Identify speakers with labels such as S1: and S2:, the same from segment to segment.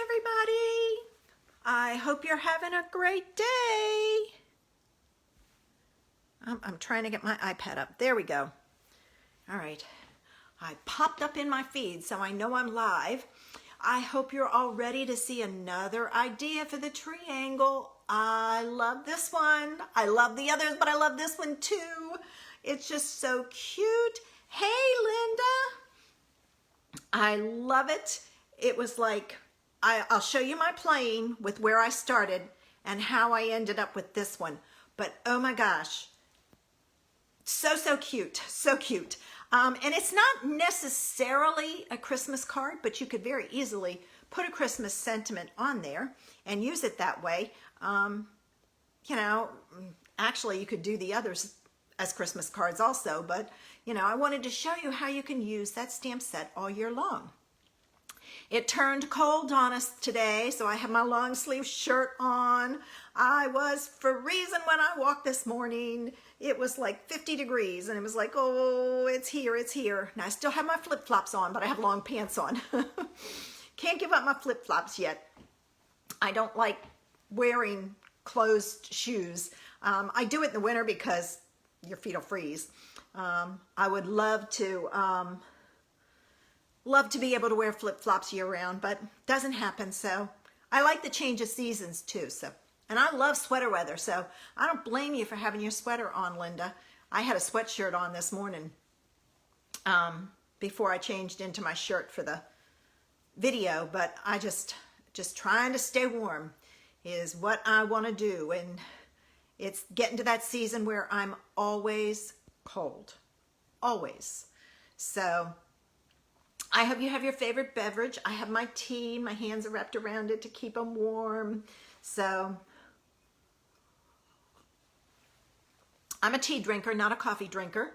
S1: everybody. I hope you're having a great day. I'm trying to get my iPad up. There we go. All right. I popped up in my feed, so I know I'm live. I hope you're all ready to see another idea for the triangle. I love this one. I love the others, but I love this one too. It's just so cute. Hey, Linda. I love it. It was like, I'll show you my playing with where I started and how I ended up with this one. But oh my gosh, so cute, so cute. And it's not necessarily a Christmas card, but you could very easily put a Christmas sentiment on there and use it that way. You know, actually you could do the others as Christmas cards also, but you know, I wanted to show you how you can use that stamp set all year long. It turned cold on us today, so I have my long sleeve shirt on. I was freezing when I walked this morning. It was like 50 degrees, and it was like, oh, it's here, it's here. Now, I still have my flip-flops on, but I have long pants on. Can't give up my flip-flops yet. I don't like wearing closed shoes. I do it in the winter because your feet will freeze. I would love to be able to wear flip-flops year-round, but doesn't happen. So I like the change of seasons too. And I love sweater weather, so I don't blame you for having your sweater on, Linda. I had a sweatshirt on this morning before I changed into my shirt for the video, but I just trying to stay warm is what I want to do, and it's getting to that season where I'm always cold, always. So I hope you have your favorite beverage. I have my tea. My hands are wrapped around it to keep them warm. So I'm a tea drinker, not a coffee drinker.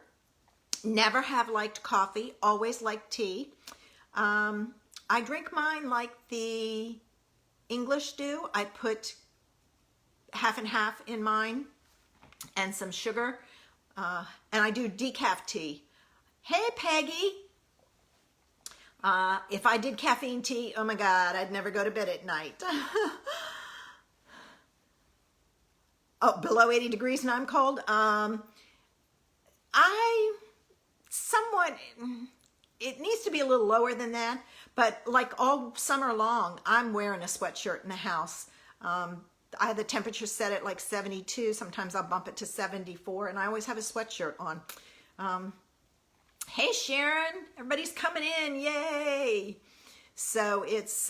S1: Never have liked coffee, always liked tea. I drink mine like the English do. I put half and half in mine and some sugar. And I do decaf tea. Hey, Peggy. If I did caffeine tea, oh my God, I'd never go to bed at night. Oh, below 80 degrees and I'm cold. It needs to be a little lower than that, but like all summer long, I'm wearing a sweatshirt in the house. I have the temperature set at like 72. Sometimes I'll bump it to 74, and I always have a sweatshirt on. Hey Sharon, everybody's coming in, yay! So it's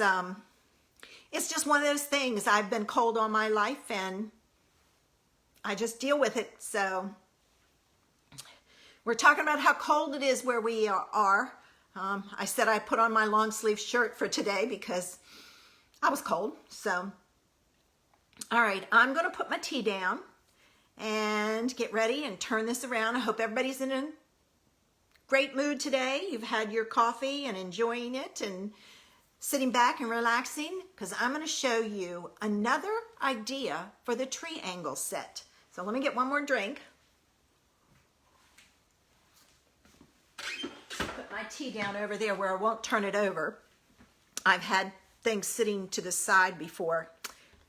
S1: just one of those things. I've been cold all my life, and I just deal with it. So we're talking about how cold it is where we are. I said I put on my long sleeve shirt for today because I was cold. So, all right, I'm going to put my tea down and get ready and turn this around. I hope everybody's in a great mood today. You've had your coffee and enjoying it and sitting back and relaxing, because I'm going to show you another idea for the triangle set. So let me get one more drink. Put my tea down over there where I won't turn it over. I've had things sitting to the side before,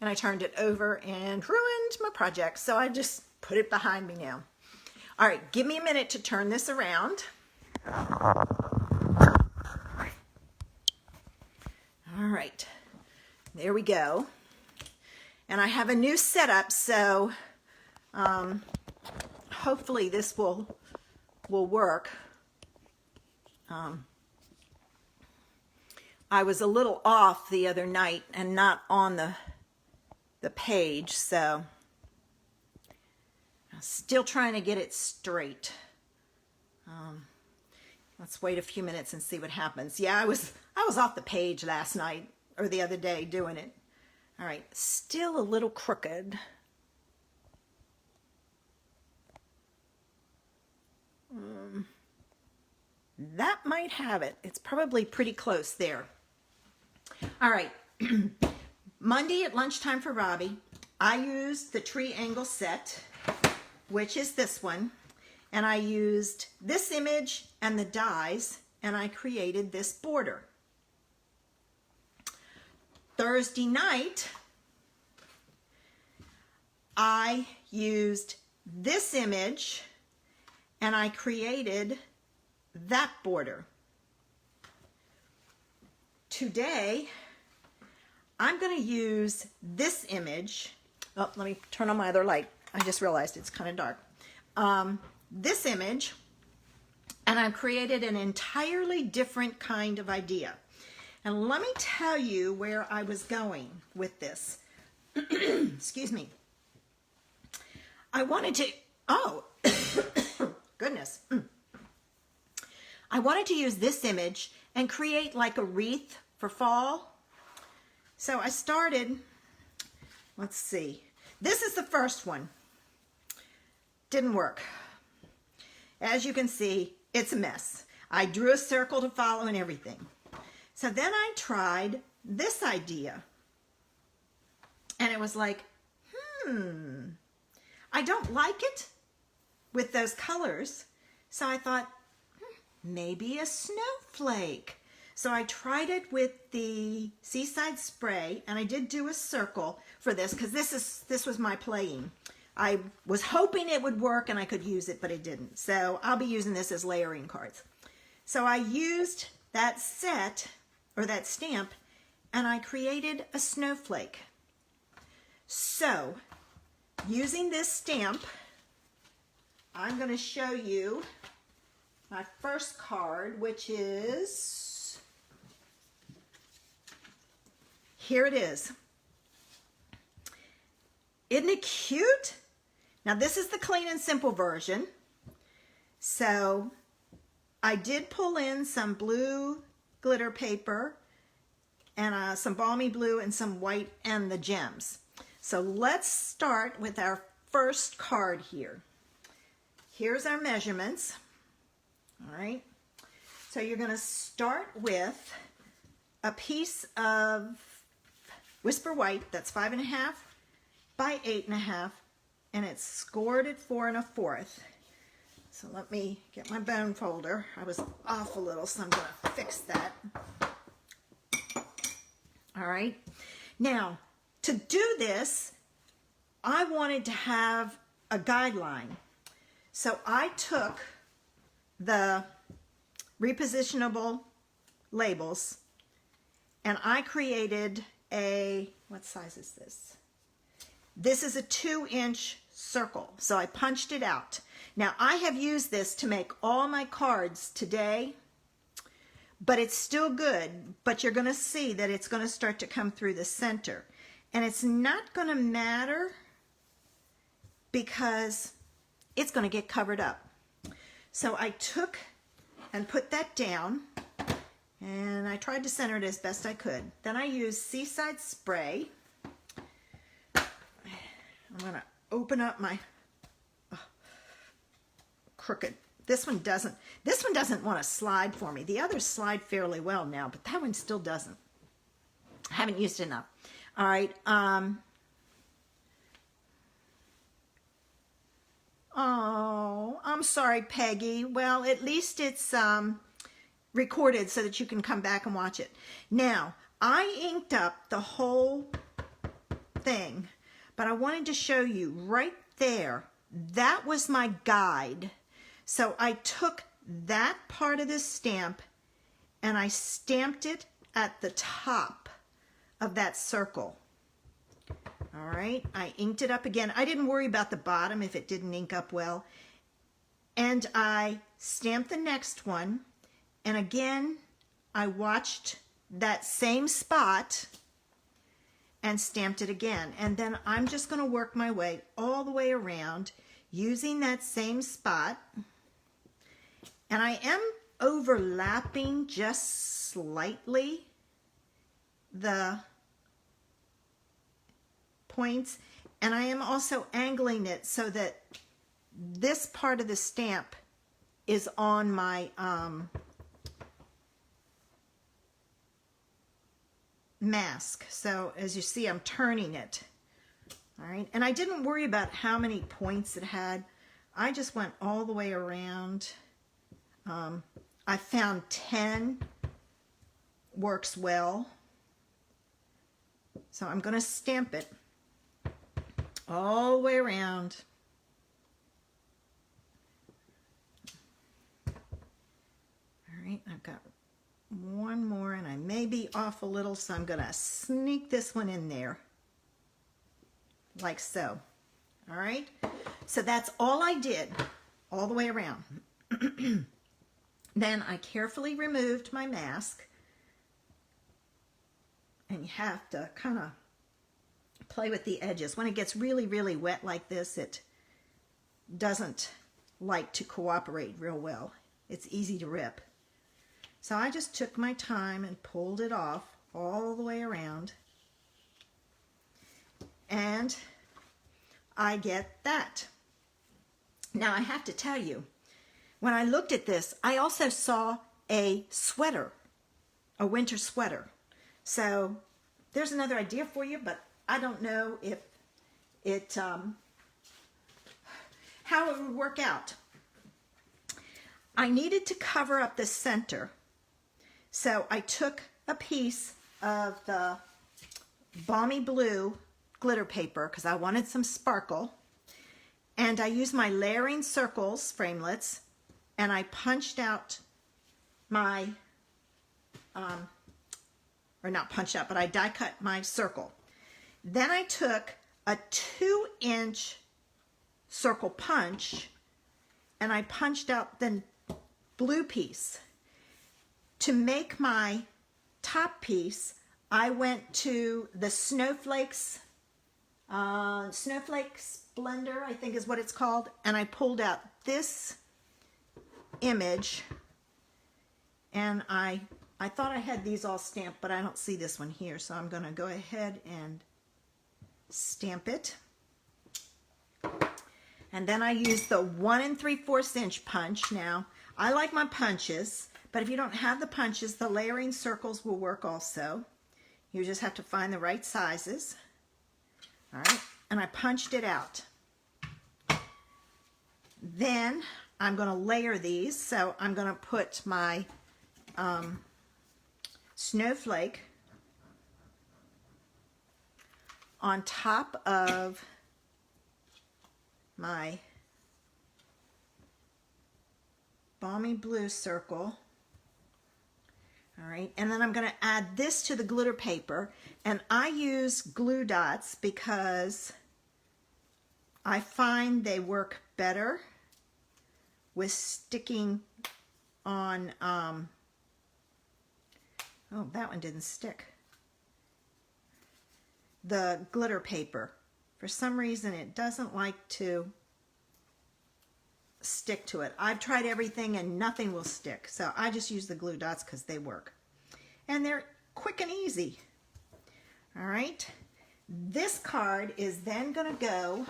S1: and I turned it over and ruined my project. So I just put it behind me now. All right, give me a minute to turn this around. All right, there we go. And I have a new setup, so hopefully this will work. I was a little off the other night and not on the page, so I'm still trying to get it straight. Let's wait a few minutes and see what happens. Yeah, I was off the page last night or the other day doing it. All right, still a little crooked. That might have it. It's probably pretty close there. All right, Monday at lunchtime for Robbie, I used the triangle set, which is this one. And I used this image and the dies, and I created this border. Thursday night, I used this image and I created that border. Today, I'm going to use this image. Oh, let me turn on my other light. I just realized it's kind of dark. This image, and I've created an entirely different kind of idea. And let me tell you where I was going with this. Excuse me. I wanted to, oh, goodness. I wanted to use this image and create like a wreath for fall. So I started, let's see. This is the first one. Didn't work. As you can see, it's a mess. I drew a circle to follow and everything. So then I tried this idea. And it was like, I don't like it with those colors. So I thought, maybe a snowflake. So I tried it with the Seaside Spray, and I did do a circle for this because this was my playing. I was hoping it would work and I could use it, but it didn't. So I'll be using this as layering cards. So I used that set, or that stamp, and I created a snowflake. So, using this stamp, I'm going to show you my first card, which is, here it is. Isn't it cute? Now this is the clean and simple version. So I did pull in some blue glitter paper and some balmy blue and some white and the gems. So let's start with our first card here. Here's our measurements. All right. So you're going to start with a piece of Whisper White that's 5.5 by 8.5, and it's scored at 4 1/4. So let me get my bone folder. I was off a little, so I'm going to fix that. All right. Now, to do this, I wanted to have a guideline. So I took the repositionable labels and I created a, what size is this? This is a 2-inch circle. So I punched it out. Now I have used this to make all my cards today, but it's still good, but you're going to see that it's going to start to come through the center. And it's not going to matter because it's going to get covered up. So I took and put that down, and I tried to center it as best I could. Then I used Seaside Spray. I'm going to open up my crooked. This one doesn't want to slide for me. The others slide fairly well now, but that one still doesn't. I haven't used it enough. All right. Oh, I'm sorry, Peggy. Well, at least it's recorded so that you can come back and watch it. Now, I inked up the whole thing, but I wanted to show you right there. That was my guide. So I took that part of the stamp and I stamped it at the top of that circle. All right, I inked it up again. I didn't worry about the bottom if it didn't ink up well. And I stamped the next one. And again, I watched that same spot and stamped it again. And then I'm just going to work my way all the way around using that same spot. And I am overlapping just slightly the points, and I am also angling it so that this part of the stamp is on my mask. So as you see, I'm turning it. All right, and I didn't worry about how many points it had. I just went all the way around. I found 10 works well. So I'm going to stamp it all the way around. All right, I've got one more, and I may be off a little, so I'm going to sneak this one in there, like so. All right, so that's all I did, all the way around. Then I carefully removed my mask, and you have to kind of play with the edges. When it gets really, really wet like this, it doesn't like to cooperate real well. It's easy to rip. So I just took my time and pulled it off all the way around. And I get that. Now I have to tell you, when I looked at this, I also saw a sweater, a winter sweater. So there's another idea for you, but I don't know if it, how it would work out. I needed to cover up the center. So I took a piece of the Balmy Blue glitter paper because I wanted some sparkle. And I used my layering circles, framelits, and I punched out my, or not punched out, but I die cut my circle. Then I took a 2-inch circle punch and I punched out the blue piece. To make my top piece, I went to the Snowflakes, Snowflake Splendor, I think is what it's called, and I pulled out this image, and I thought I had these all stamped, but I don't see this one here, so I'm going to go ahead and stamp it. And then I use the 1 3/4 inch punch. Now, I like my punches, but if you don't have the punches, the layering circles will work also. You just have to find the right sizes. All right, and I punched it out. Then I'm going to layer these, so I'm going to put my snowflake on top of my Balmy Blue circle. All right, and then I'm going to add this to the glitter paper, and I use glue dots because I find they work better with sticking on, oh, that one didn't stick, the glitter paper. For some reason, it doesn't like to stick to it. I've tried everything and nothing will stick, so I just use the glue dots because they work. And they're quick and easy. All right, this card is then going to go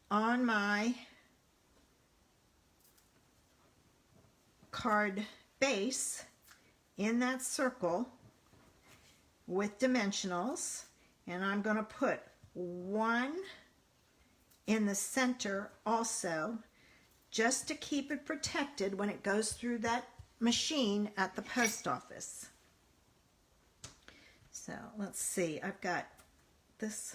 S1: on my card base in that circle with dimensionals, and I'm going to put one in the center also, just to keep it protected when it goes through that machine at the post office. So let's see, I've got this.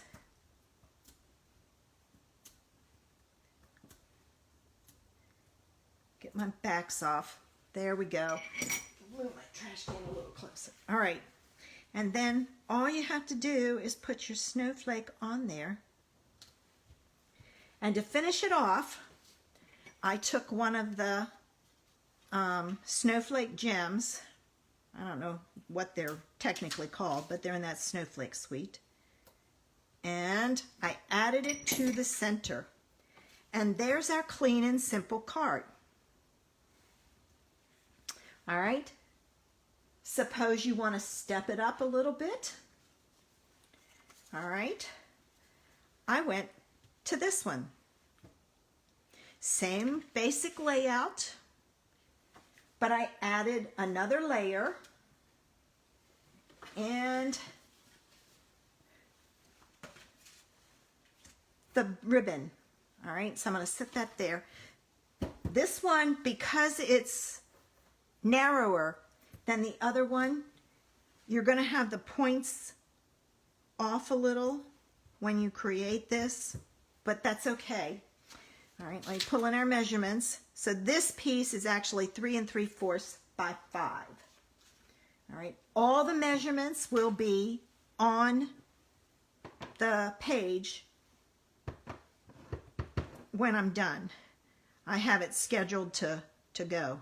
S1: Get my backs off. There we go. Move my trash can a little closer. All right, and then all you have to do is put your snowflake on there. And to finish it off, I took one of the snowflake gems. I don't know what they're technically called, but they're in that snowflake suite. And I added it to the center. And there's our clean and simple card. All right. Suppose you want to step it up a little bit. All right. I went to this one. Same basic layout, but I added another layer and the ribbon. All right, so I'm going to set that there. This one, because it's narrower than the other one, you're going to have the points off a little when you create this, but that's okay. All right, let me pull in our measurements. So this piece is actually 3 3/4 by 5. All right, all the measurements will be on the page when I'm done. I have it scheduled to go.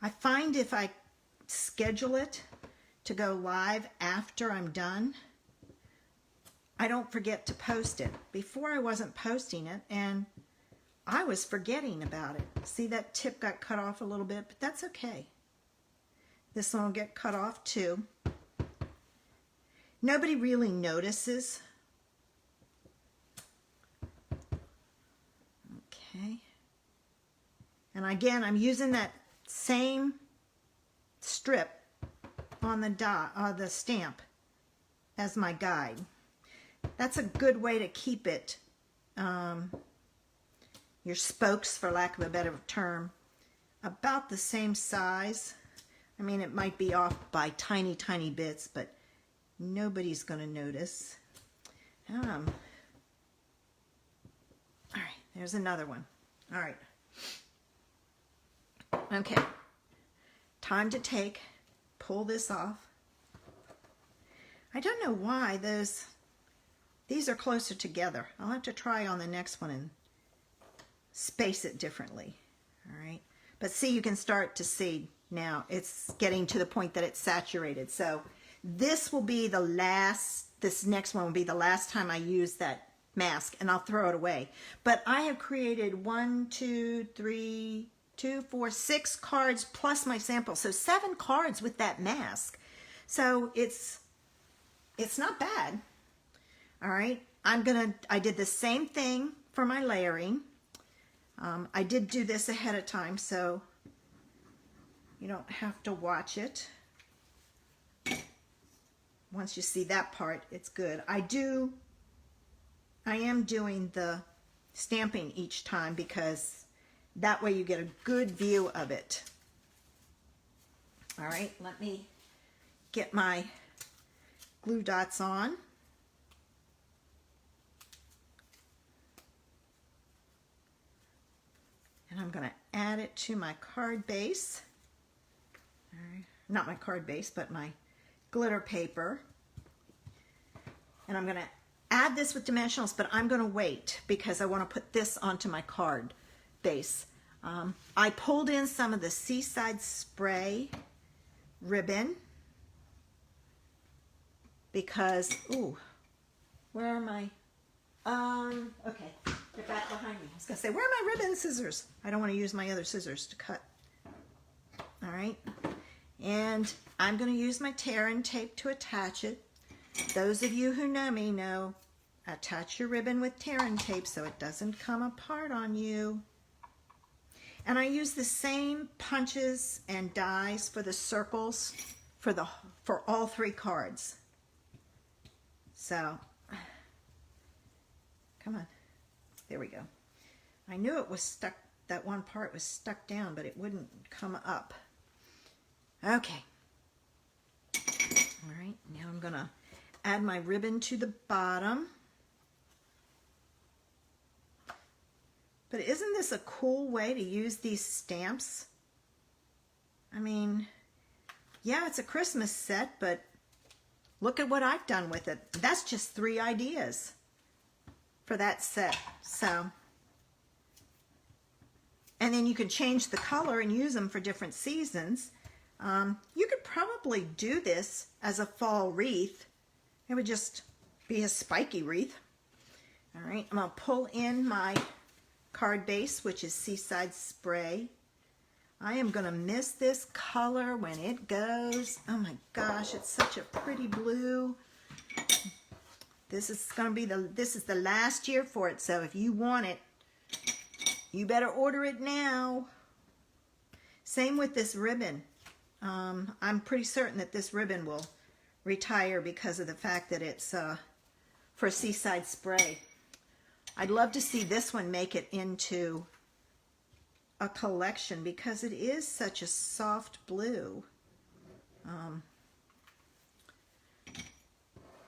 S1: I find if I schedule it to go live after I'm done, I don't forget to post it. Before I wasn't posting it and I was forgetting about it. See, that tip got cut off a little bit, but that's okay. This one will get cut off too. Nobody really notices. Okay. And again, I'm using that same strip on the stamp as my guide. That's a good way to keep it, your spokes, for lack of a better term, about the same size. I mean, it might be off by tiny, tiny bits, but nobody's going to notice. All right, there's another one. All right. Okay. Time to pull this off. I don't know why these are closer together. I'll have to try on the next one and space it differently. All right. But see, you can start to see now it's getting to the point that it's saturated. So this will be the last, this next one will be the last time I use that mask, and I'll throw it away. But I have created 6 cards plus my sample. So 7 cards with that mask. So it's not bad. All right. I did the same thing for my layering. I did do this ahead of time, so you don't have to watch it. Once you see that part, it's good. I am doing the stamping each time because that way you get a good view of it. All right, let me get my glue dots on. And I'm going to add it to my card base. All right. Not my card base, but my glitter paper. And I'm going to add this with dimensionals, but I'm going to wait because I want to put this onto my card base. I pulled in some of the Seaside Spray ribbon because, ooh, where are my, okay, they're back behind me. I was going to say, where are my ribbon scissors? I don't want to use my other scissors to cut. All right, and I'm going to use my tear and tape to attach it. Those of you who know me know attach your ribbon with tear and tape so it doesn't come apart on you. And I use the same punches and dies for the circles for all 3 cards. So, come on. There we go. I knew it was stuck, that one part was stuck down, but it wouldn't come up. Okay. All right, now I'm going to add my ribbon to the bottom. But isn't this a cool way to use these stamps? I mean, yeah, it's a Christmas set, but look at what I've done with it. That's just 3 ideas for that set. So, and then you could change the color and use them for different seasons. You could probably do this as a fall wreath. It would just be a spiky wreath. All right, I'm going to pull in my card base, which is Seaside Spray. I am going to miss this color when it goes. Oh my gosh, it's such a pretty blue. This is going to be this is the last year for it, so if you want it, you better order it now. Same with this ribbon. I'm pretty certain that this ribbon will retire because of the fact that it's for Seaside Spray. I'd love to see this one make it into a collection because it is such a soft blue.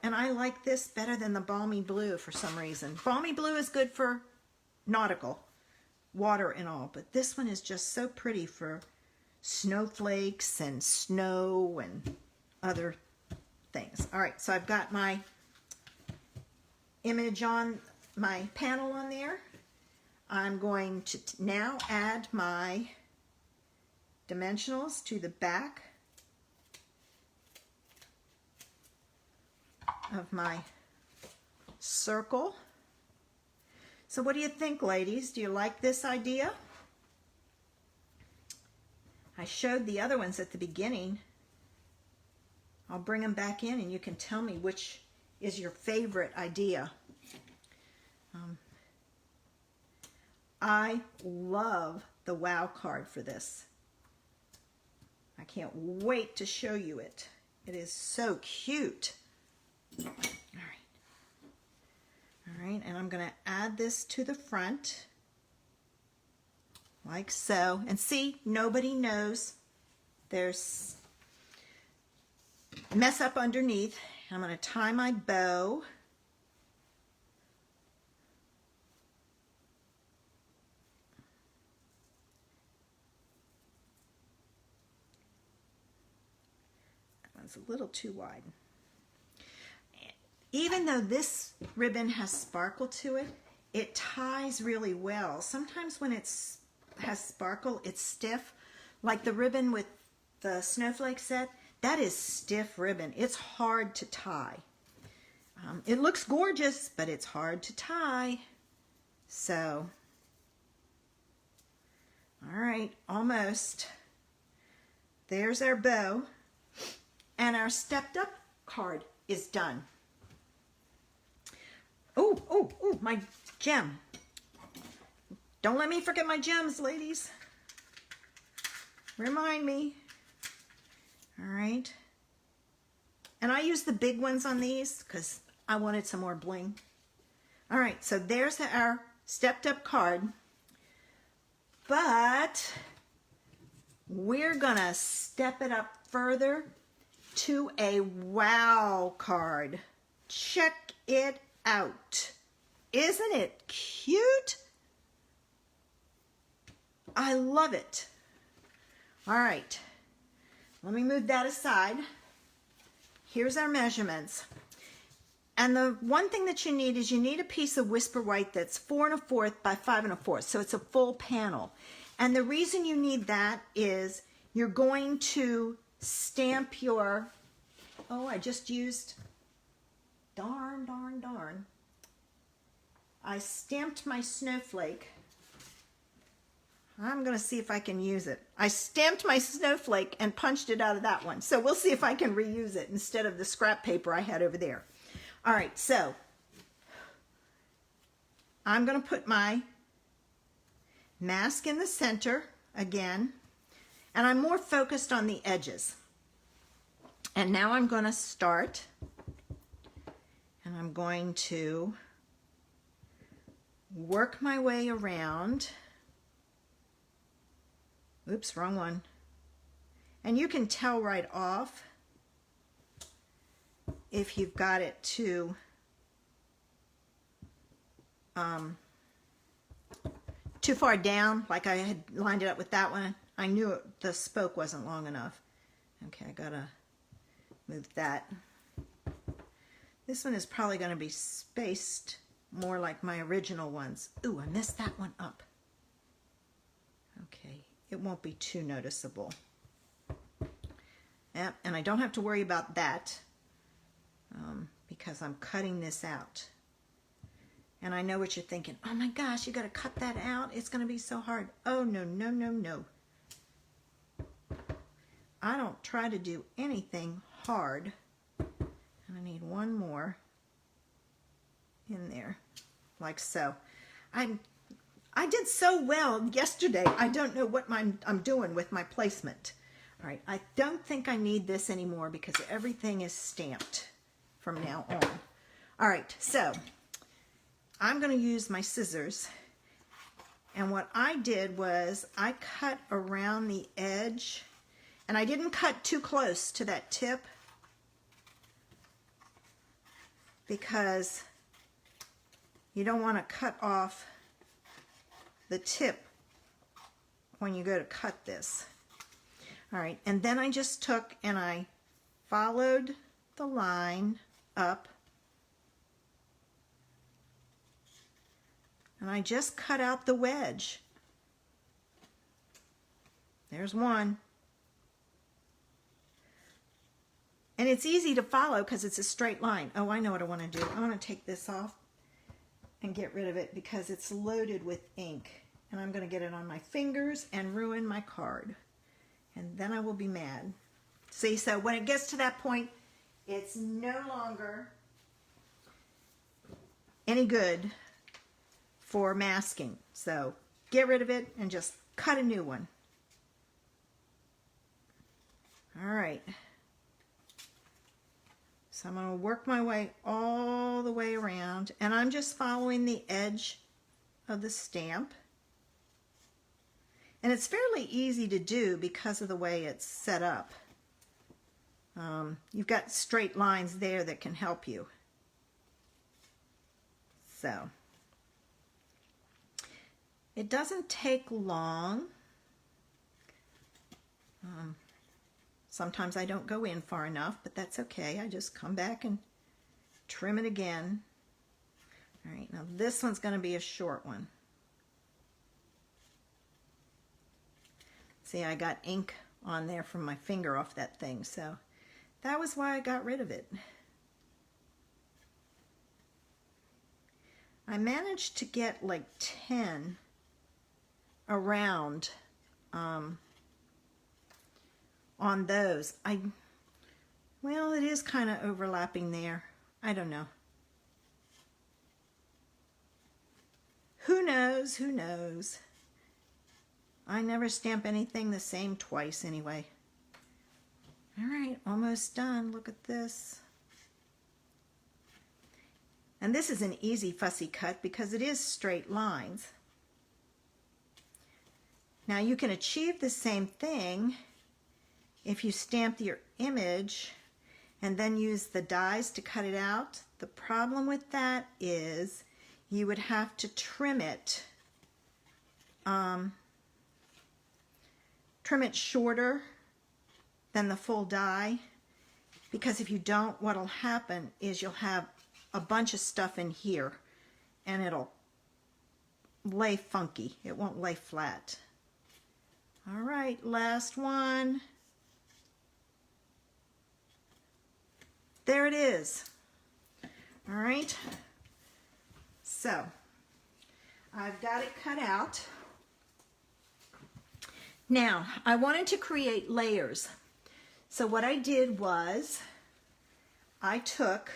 S1: and I like this better than the Balmy Blue for some reason. Balmy Blue is good for nautical, water and all, but this one is just so pretty for snowflakes and snow and other things. All right, so I've got my image on my panel on there. I'm going to now add my dimensionals to the back of my circle. So what do you think, ladies? Do you like this idea? I showed the other ones at the beginning. I'll bring them back in and you can tell me which is your favorite idea. I love the wow card for this. I can't wait to show you it. It is so cute. All right, and I'm going to add this to the front like so. And see, nobody knows there's mess up underneath. I'm going to tie my bow. It's a little too wide. Even though this ribbon has sparkle to it, it ties really well. Sometimes when it has sparkle, it's stiff. Like the ribbon with the snowflake set, that is stiff ribbon. It's hard to tie. It looks gorgeous, but it's hard to tie. So, all right, almost. There's our bow. And our stepped up card is done. Oh, my gem. Don't let me forget my gems, ladies. Remind me. All right. And I use the big ones on these because I wanted some more bling. All right, so there's our stepped up card. But we're gonna step it up further to a wow card. Check it out. Isn't it cute? I love it. All right, let me move that aside. Here's our measurements. And the one thing that you need is you need a piece of Whisper White that's 4 1/4 by 5 1/4, so it's a full panel. And the reason you need that is you're going to stamp your, oh, I just used, darn. I stamped my snowflake. I'm going to see if I can use it. I stamped my snowflake and punched it out of that one. So we'll see if I can reuse it instead of the scrap paper I had over there. All right, so I'm going to put my mask in the center again, and I'm more focused on the edges. And now I'm going to start, and I'm going to work my way around. Oops, wrong one. And you can tell right off if you've got it too far down, like I had lined it up with that one. I knew the spoke wasn't long enough. Okay, I gotta move that. This one is probably gonna be spaced more like my original ones. Ooh, I messed that one up. Okay, it won't be too noticeable. Yep, and I don't have to worry about that because I'm cutting this out. And I know what you're thinking. Oh my gosh, you got to cut that out? It's going to be so hard. Oh, no. I don't try to do anything hard. And I need one more in there, like so. I did so well yesterday. I don't know what I'm doing with my placement. All right, I don't think I need this anymore because everything is stamped from now on. All right, so I'm going to use my scissors, and what I did was I cut around the edge, and I didn't cut too close to that tip. because you don't want to cut off the tip when you go to cut this. All right, and then I just took and I followed the line up, and I just cut out the wedge. There's one. And it's easy to follow because it's a straight line. Oh, I know what I want to do. I want to take this off and get rid of it because it's loaded with ink. And I'm going to get it on my fingers and ruin my card. And then I will be mad. See, so when it gets to that point, it's no longer any good for masking. So get rid of it and just cut a new one. All right. So I'm going to work my way all the way around, and I'm just following the edge of the stamp. And it's fairly easy to do because of the way it's set up. You've got straight lines there that can help you. So it doesn't take long. Sometimes I don't go in far enough, but that's okay. I just come back and trim it again. All right, now this one's going to be a short one. See, I got ink on there from my finger off that thing, so that was why I got rid of it. I managed to get like 10 around on those. Well, it is kind of overlapping there. I don't know. Who knows? Who knows? I never stamp anything the same twice anyway. All right, almost done. Look at this. And this is an easy fussy cut because it is straight lines. Now you can achieve the same thing if you stamp your image and then use the dies to cut it out. The problem with that is you would have to trim it shorter than the full die, because if you don't, what'll happen is you'll have a bunch of stuff in here and it'll lay funky. It won't lay flat. All right, last one. There it is. All right, so I've got it cut out. Now, I wanted to create layers. So what I did was I took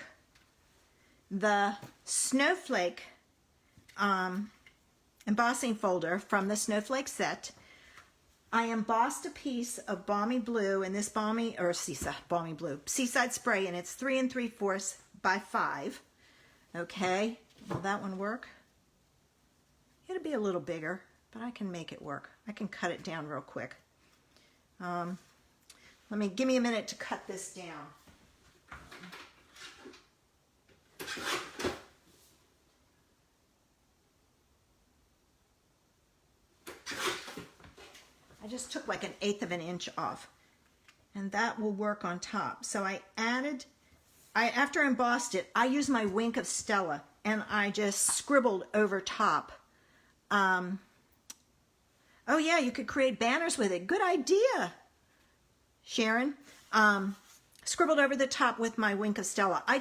S1: the snowflake embossing folder from the snowflake set. I embossed a piece of Balmy Blue, and this Seaside Spray, and it's 3 3/4 by 5. Okay, will that one work? It'll be a little bigger, but I can make it work. I can cut it down real quick. Give me a minute to cut this down. I just took like 1/8 of an inch off, and that will work on top. So after I embossed it, I used my Wink of Stella and I just scribbled over top. Oh yeah, you could create banners with it. Good idea, Sharon. Scribbled over the top with my Wink of Stella. I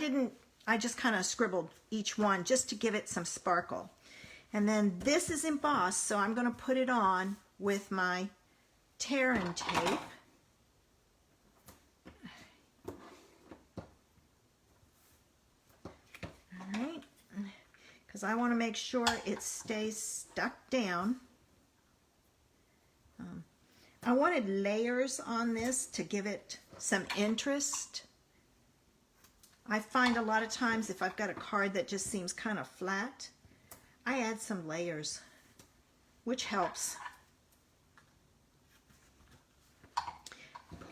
S1: just kind of scribbled each one just to give it some sparkle. And then this is embossed, so I'm going to put it on with my tear-in tape. All right, because I want to make sure it stays stuck down. I wanted layers on this to give it some interest. I find a lot of times if I've got a card that just seems kind of flat, I add some layers, which helps.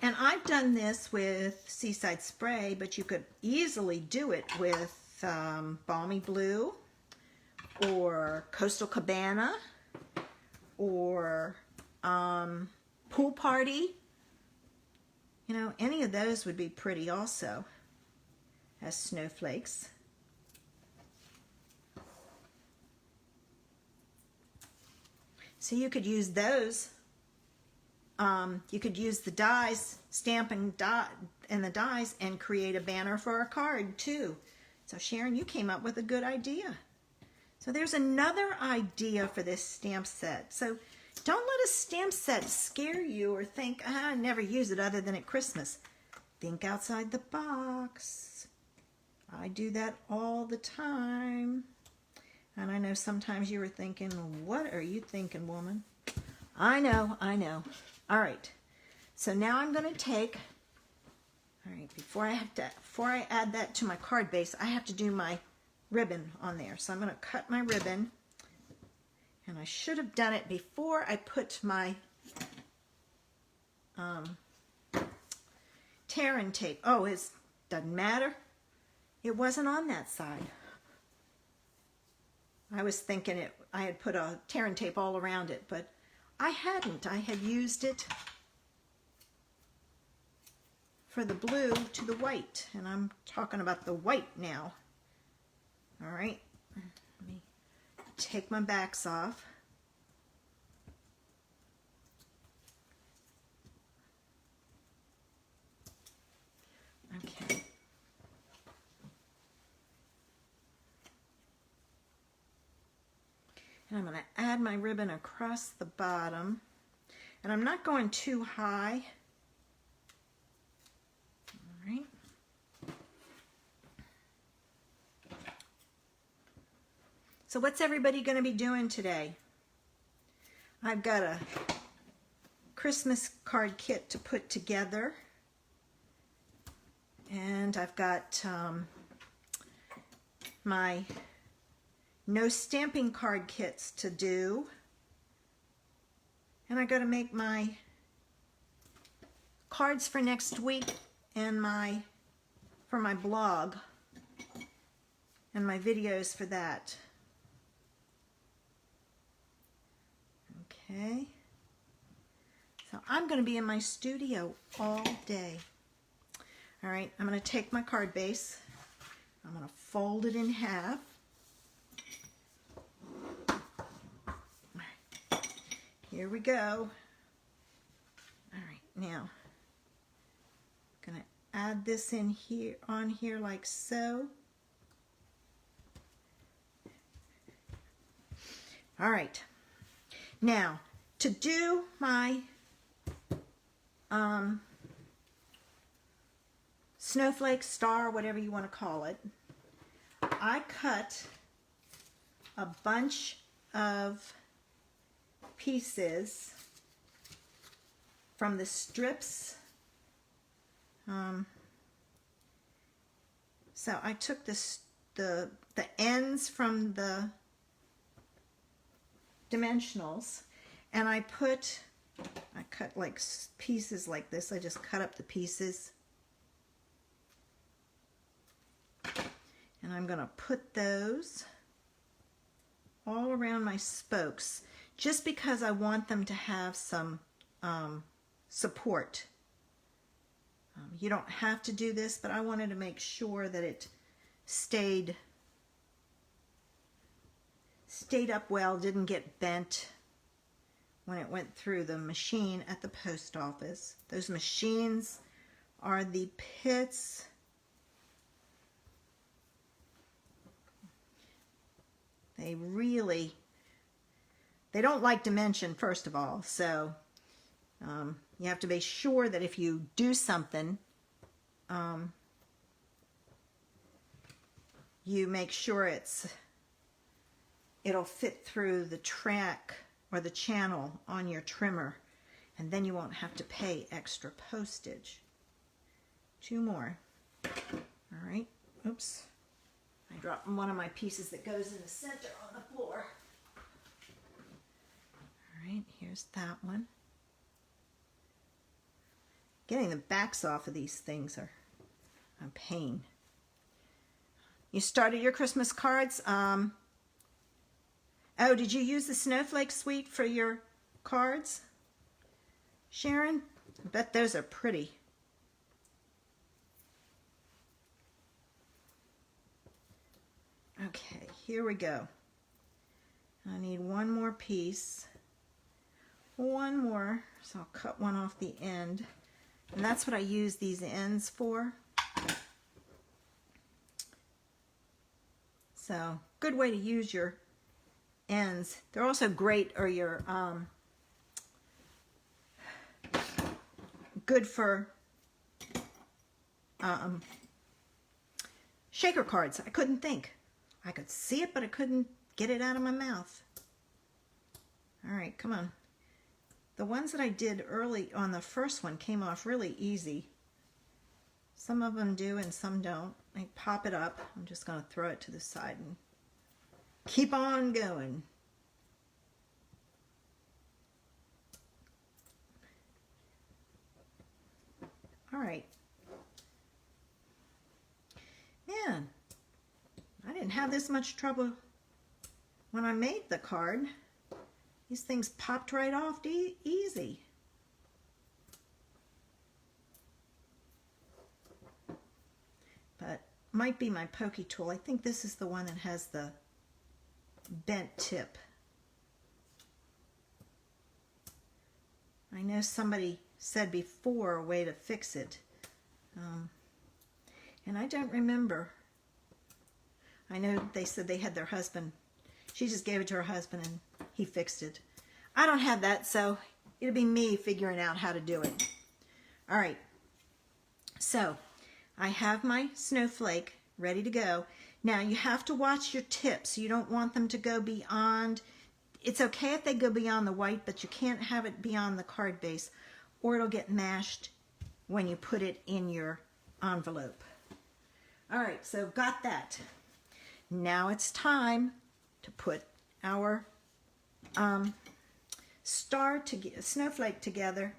S1: And I've done this with Seaside Spray, but you could easily do it with Balmy Blue or Coastal Cabana or Pool Party. You know, any of those would be pretty also as snowflakes. So you could use those. You could use the dies, stamping and the dies, and create a banner for a card too. So Sharon, you came up with a good idea. So there's another idea for this stamp set. So don't let a stamp set scare you or think, I never use it other than at Christmas. Think outside the box. I do that all the time. And I know sometimes you were thinking, what are you thinking, woman? I know. All right. So now I'm going to take, all right, before I add that to my card base, I have to do my ribbon on there. So I'm going to cut my ribbon. And I should have done it before I put my tear and tape. Oh, it doesn't matter. It wasn't on that side. I was thinking I had put a tear and tape all around it, but I hadn't. I had used it for the blue to the white, and I'm talking about the white now. All right. Let me take my backs off. Okay. And I'm going to add my ribbon across the bottom. And I'm not going too high. All right. So what's everybody going to be doing today? I've got a Christmas card kit to put together. And I've got my no stamping card kits to do. And I got to make my cards for next week and for my blog and my videos for that. Okay. So I'm going to be in my studio all day. All right, I'm going to take my card base. I'm going to fold it in half. Here we go. All right, now I'm going to add this in here, on here like so. All right. Now, to do my snowflake, star, whatever you want to call it, I cut a bunch of pieces from the strips. So I took the ends from the dimensionals, and I cut like pieces like this. I just cut up the pieces, and I'm going to put those all around my spokes, just because I want them to have some support. You don't have to do this, but I wanted to make sure that it stayed up well, didn't get bent when it went through the machine at the post office. Those machines are the pits. They don't like dimension, first of all, so you have to be sure that if you do something, you make sure it'll fit through the track or the channel on your trimmer, and then you won't have to pay extra postage. Two more. All right. Oops. I dropped one of my pieces that goes in the center on the floor. All right, here's that one. Getting the backs off of these things are a pain. You started your Christmas cards. Oh, did you use the Snowflake Suite for your cards, Sharon? I bet those are pretty. Okay, here we go. I need one more piece. One more, so I'll cut one off the end. And that's what I use these ends for. So, good way to use your ends. They're also great, or your good for shaker cards. I couldn't think. I could see it, but I couldn't get it out of my mouth. All right, come on. The ones that I did early on the first one came off really easy. Some of them do and some don't. I pop it up. I'm just going to throw it to the side and keep on going. All right. Man, I didn't have this much trouble when I made the card. These things popped right off easy. But might be my pokey tool. I think this is the one that has the bent tip. I know somebody said before a way to fix it. And I don't remember. I know they said they had their husband. She just gave it to her husband and he fixed it. I don't have that, so it'll be me figuring out how to do it. All right. So I have my snowflake ready to go. Now you have to watch your tips. You don't want them to go beyond. It's okay if they go beyond the white, but you can't have it beyond the card base, or it'll get mashed when you put it in your envelope. All right, so got that. Now it's time to put our snowflake together.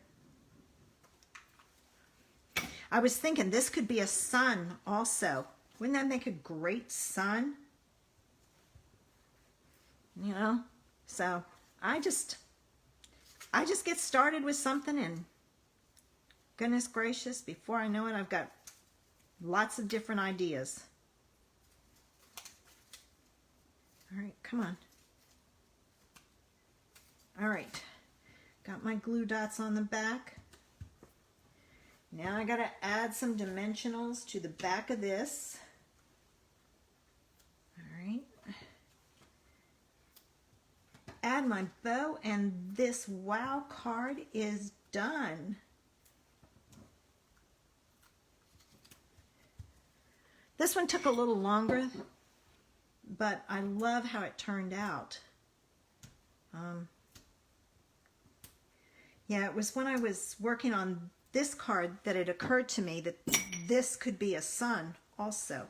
S1: I was thinking this could be a sun also. Wouldn't that make a great sun? You know? So I just get started with something, and goodness gracious, before I know it, I've got lots of different ideas. All right, come on. All right, got my glue dots on the back. Now I gotta add some dimensionals to the back of this. All right. Add my bow, and this wow card is done. This one took a little longer, but I love how it turned out. Yeah, it was when I was working on this card that it occurred to me that this could be a sun also.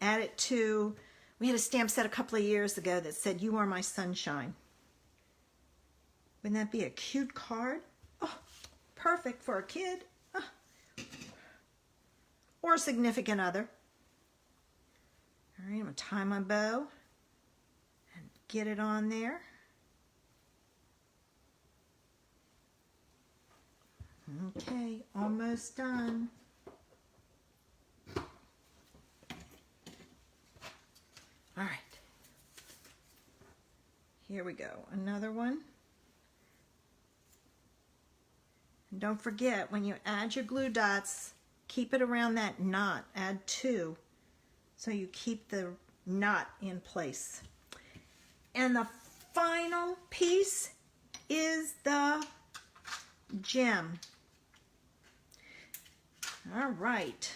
S1: Add it to, we had a stamp set a couple of years ago that said, "You are my sunshine." Wouldn't that be a cute card? Oh, perfect for a kid. Oh. Or a significant other. All right, I'm going to tie my bow and get it on there. Okay, almost done. All right. Here we go. Another one. And don't forget, when you add your glue dots, keep it around that knot. Add 2 so you keep the knot in place. And the final piece is the gem. All right.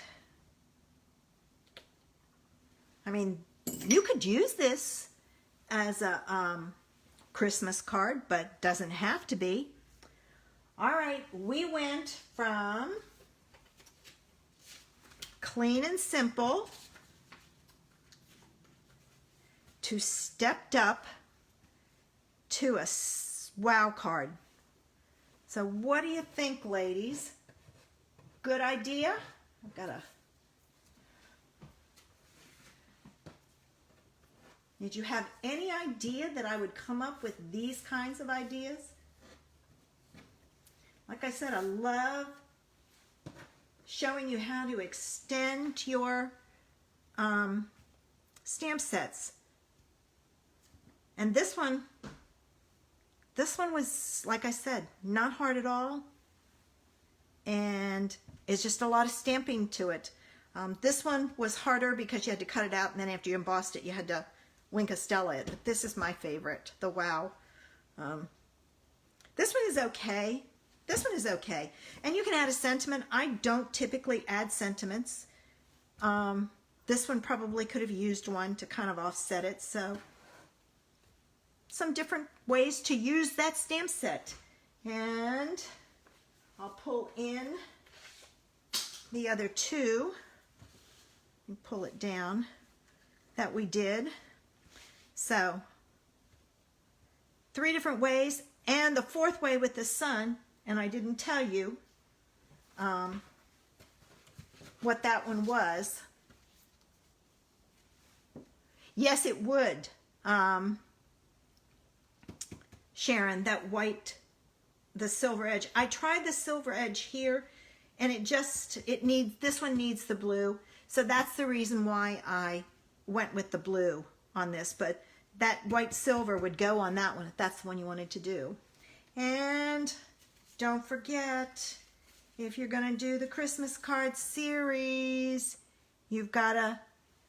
S1: I mean, you could use this as a Christmas card, but doesn't have to be. All right, we went from clean and simple to stepped up to a wow card. So what do you think, ladies? Good idea? I've got to Did you have any idea that I would come up with these kinds of ideas? Like I said, I love showing you how to extend your stamp sets. And this one was, like I said, not hard at all. And it's just a lot of stamping to it. This one was harder because you had to cut it out, and then after you embossed it, you had to Wink of Stella it. But this is my favorite, the Wow. This one is okay. This one is okay. And you can add a sentiment. I don't typically add sentiments. This one probably could have used one to kind of offset it. So some different ways to use that stamp set. And I'll pull in the other two and pull it down that we did. So 3 different ways, and the 4th way with the sun, and I didn't tell you what that one was. Yes, it would, Sharon, that white, the silver edge. I tried the silver edge here, and this one needs the blue. So that's the reason why I went with the blue on this. But that white silver would go on that one if that's the one you wanted to do. And don't forget, if you're going to do the Christmas card series, you've got to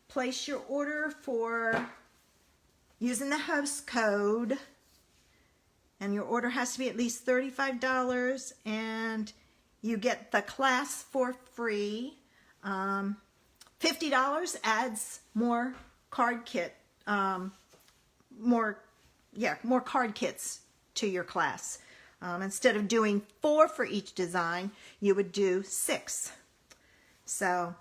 S1: place your order for using the host code. And your order has to be at least $35, and you get the class for free. $50 adds more card kit, more card kits to your class. Instead of doing 4 for each design, you would do 6. So,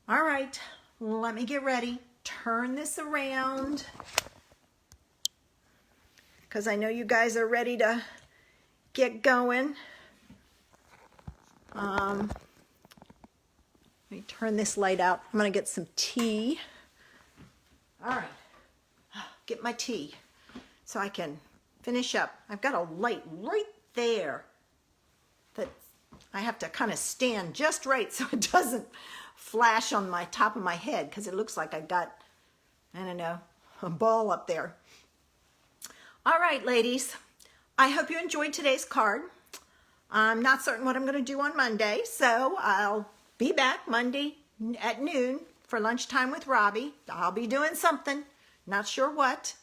S1: all right, let me get ready. Turn this around, because I know you guys are ready to get going. Let me turn this light out. I'm going to get some tea. All right, get my tea so I can finish up. I've got a light right there that I have to kind of stand just right so it doesn't flash on my top of my head, because it looks like I got, I don't know, a ball up there. All right, ladies, I hope you enjoyed today's card. I'm not certain what I'm going to do on Monday, so I'll be back Monday at noon for lunchtime with Robbie. I'll be doing something, not sure what.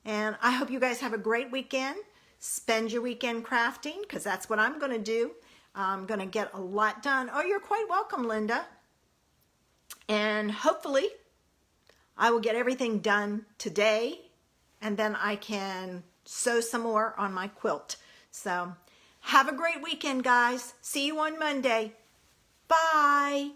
S1: And I hope you guys have a great weekend. Spend your weekend crafting, because that's what I'm going to do. I'm going to get a lot done. Oh, you're quite welcome, Linda. And hopefully I will get everything done today, and then I can sew some more on my quilt. So have a great weekend, guys. See you on Monday. Bye.